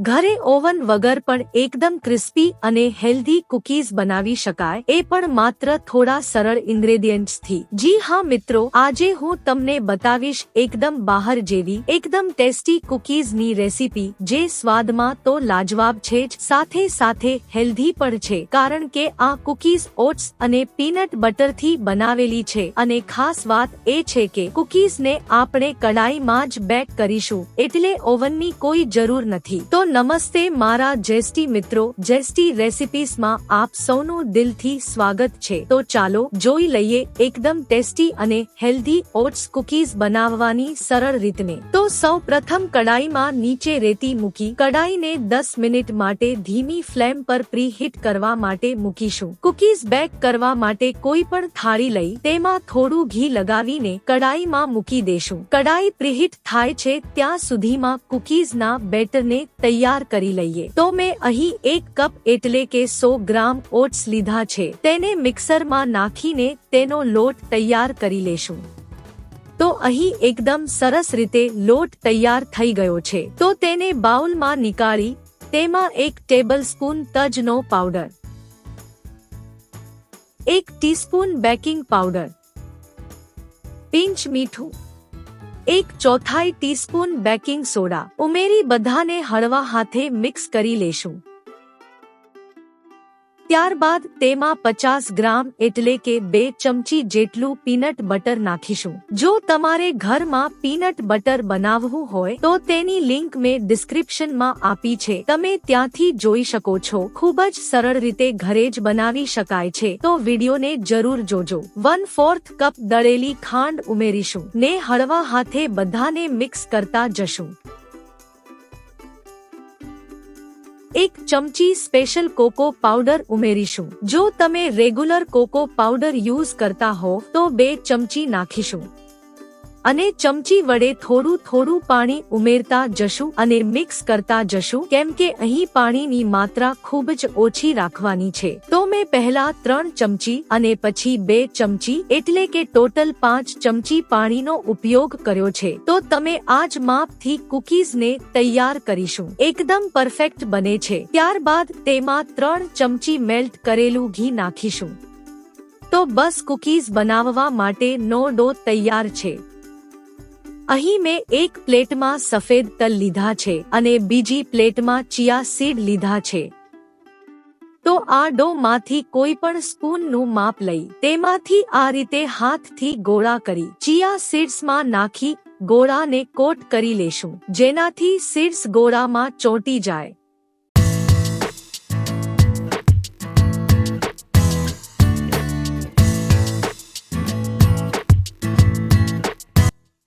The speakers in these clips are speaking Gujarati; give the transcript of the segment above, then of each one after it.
ઘરે ઓવન વગર પણ એકદમ ક્રિસ્પી અને હેલ્ધી કુકીઝ બનાવી શકાય, એ પણ માત્ર થોડા સરળ ઇન્ગ્રેડિયન્ટ્સથી। જી હા મિત્રો, આજે હું તમને બતાવીશ એકદમ બહાર જેવી એકદમ ટેસ્ટી કુકીઝની રેસીપી, જે સ્વાદમાં તો લાજવાબ છે જ, સાથે સાથે હેલ્ધી પણ છે, કારણ કે આ કુકીઝ ઓટ્સ અને પીનટ બટરથી બનાવેલી છે। અને ખાસ વાત એ છે કે કુકીઝને આપણે કડાઈમાં જ બેક કરીશું, એટલે ઓવનની કોઈ જરૂર નથી। તો નમસ્તે મારા જેસ્ટી મિત્રો, જેસ્ટી રેસિપીઝમાં આપ સૌનું દિલથી સ્વાગત છે। તો ચાલો જોઈ લઈએ એકદમ ટેસ્ટી અને હેલ્ધી ઓટ્સ કુકીઝ બનાવવાની સરળ રીતને। તો સૌ પ્રથમ કડાઈમાં નીચે રેતી મૂકી કડાઈને 10 મિનિટ માટે ધીમી ફ્લેમ પર પ્રીહીટ કરવા માટે મૂકીશું। કુકીઝ બેક કરવા માટે કોઈ પણ થાળી લઈ તેમાં થોડું ઘી લગાવીને કડાઈમાં મૂકી દેશું। કડાઈ પ્રીહીટ થાય છે ત્યાં સુધીમાં કુકીઝના બેટરને તૈયાર કરી લઈએ। તો મેં અહીં 1 કપ એટલે કે 100 ગ્રામ ઓટ્સ લીધા છે, તેને મિક્સરમાં નાખીને તેનો લોટ તૈયાર કરી લેશું। તો અહીં એકદમ સરસ રીતે લોટ તૈયાર થઈ ગયો છે। તો તેને બાઉલમાં નીકાળી તેમાં 1 ટેબલસ્પૂન તજનો powder, 1 teaspoon baking powder, pinch મીઠું, 1/4 ટીસ્પૂન બેકિંગ સોડા ઉમેરી બધાને હળવા હાથે મિક્સ કરી લેશું। ત્યારબાદ તેમાં 50 ગ્રામ એટલે કે 2 ચમચી જેટલું પીનટ બટર નાખીશું। જો તમારે ઘરમાં પીનટ બટર બનાવવું હોય તો તેની લિંક મેં ડિસ્ક્રિપ્શનમાં આપી છે, તમે ત્યાંથી જોઈ શકો છો। ખૂબ જ સરળ રીતે ઘરે જ બનાવી શકાય છે, તો વિડીયોને જરૂર જોજો। 1/4 કપ દળેલી ખાંડ ઉમેરીશું ને હળવા હાથે બધાને મિક્સ કરતા જશું। 1 ચમચી સ્પેશિયલ કોકો પાવડર ઉમેરીશું। જો તમે રેગ્યુલર કોકો પાવડર યુઝ કરતા હો તો 2 ચમચી નાખીશું અને ચમચી વડે થોડું થોડું પાણી ઉમેરતા જશું અને મિક્સ કરતા જશું, કેમ કે અહીં પાણીની માત્રા ખૂબ જ ઓછી રાખવાની છે। તો મેં પહેલા 3 ચમચી અને પછી 2 ચમચી એટલે કે ટોટલ 5 ચમચી પાણીનો ઉપયોગ કર્યો છે। તો તમે આ જ માપથી કુકીઝને તૈયાર કરીશું, એકદમ પરફેક્ટ બને છે। ત્યારબાદ તેમાં 3 ચમચી મેલ્ટ કરેલું ઘી નાખીશું। તો બસ કુકીઝ બનાવવા માટેનો ડો તૈયાર છે। અહીં મેં 1 પ્લેટમાં સફેદ તલ લીધા છે અને બીજી પ્લેટમાં ચિયા સીડ લીધા છે। તો આ ડો માંથી કોઈ પણ સ્પૂનનું માપ લઈ તેમાંથી આ રીતે હાથથી ગોળા કરી ચિયા સીડ્સમાં નાખી ગોળાને કોટ કરી લેશું, જેનાથી સીડ્સ ગોળામાં ચોંટી જાય।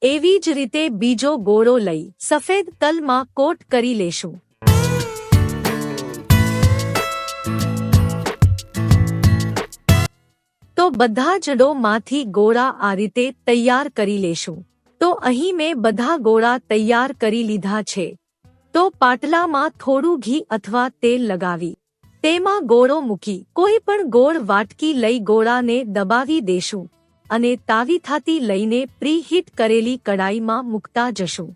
એવી જ રીતે બીજો ગોળો લઈ સફેદ તલમાં કોટ કરી લેશું। તો બધા જ ડો માંથી ગોળા આ રીતે તૈયાર કરી લેશું। તો અહીં મેં બધા ગોળા તૈયાર કરી લીધા છે। તો પાટલામાં થોડું ઘી અથવા તેલ લગાવી તેમાં ગોળો મૂકી કોઈ પણ ગોળ વાટકી લઈ ગોળાને દબાવી દેશું અને તાવીથાથી લઈને પ્રીહીટ કરેલી કડાઈમાં મૂકતા જશું।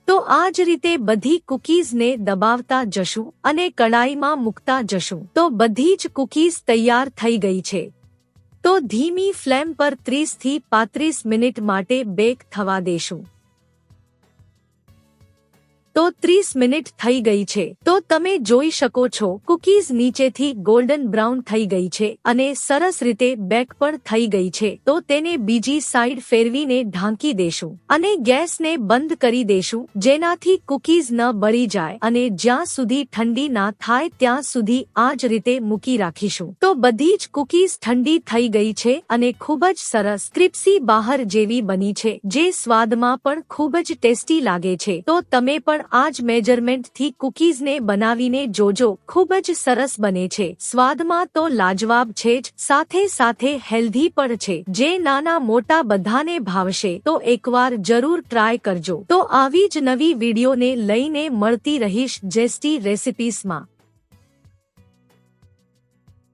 તો આ જ રીતે બધી કુકીઝને દબાવતા જશું અને કડાઈમાં મૂકતા જશું। તો બધી જ કુકીઝ તૈયાર થઈ ગઈ છે। તો ધીમી ફ્લેમ પર 30 થી 35 મિનિટ માટે બેક થવા દેશું। તો 30 મિનિટ થઈ ગઈ છે। તો તમે જોઈ શકો છો કુકીઝ નીચેથી ગોલ્ડન બ્રાઉન થઈ ગઈ છે અને સરસ રીતે બેક પણ થઈ ગઈ છે। તો તેને બીજી સાઈડ ફેરવીને ઢાંકી દેશું અને ગેસને બંધ કરી દેશું, જેનાથી કુકીઝ ન બળી જાય અને જ્યાં સુધી ઠંડી ના થાય ત્યાં સુધી આ જ રીતે મૂકી રાખીશું। તો બધી જ કુકીઝ ઠંડી થઈ ગઈ છે અને ખૂબ જ સરસ ક્રિસ્પી બહાર જેવી બની છે, જે સ્વાદમાં પણ ખૂબ જ ટેસ્ટી લાગે છે। તો તમે પણ આ જ મેજરમેન્ટથી કુકીઝને બનાવીને જોજો, ખૂબ જ સરસ બને છે। સ્વાદમાં તો લાજવાબ છે જ, સાથે સાથે હેલ્ધી પણ છે, જે નાના મોટા બધાને ભાવશે। તો એકવાર જરૂર ટ્રાય કરજો। તો આવી જ નવી વિડીયોને લઈને મળતી રહીશ જેસ્ટી રેસિપીઝમાં।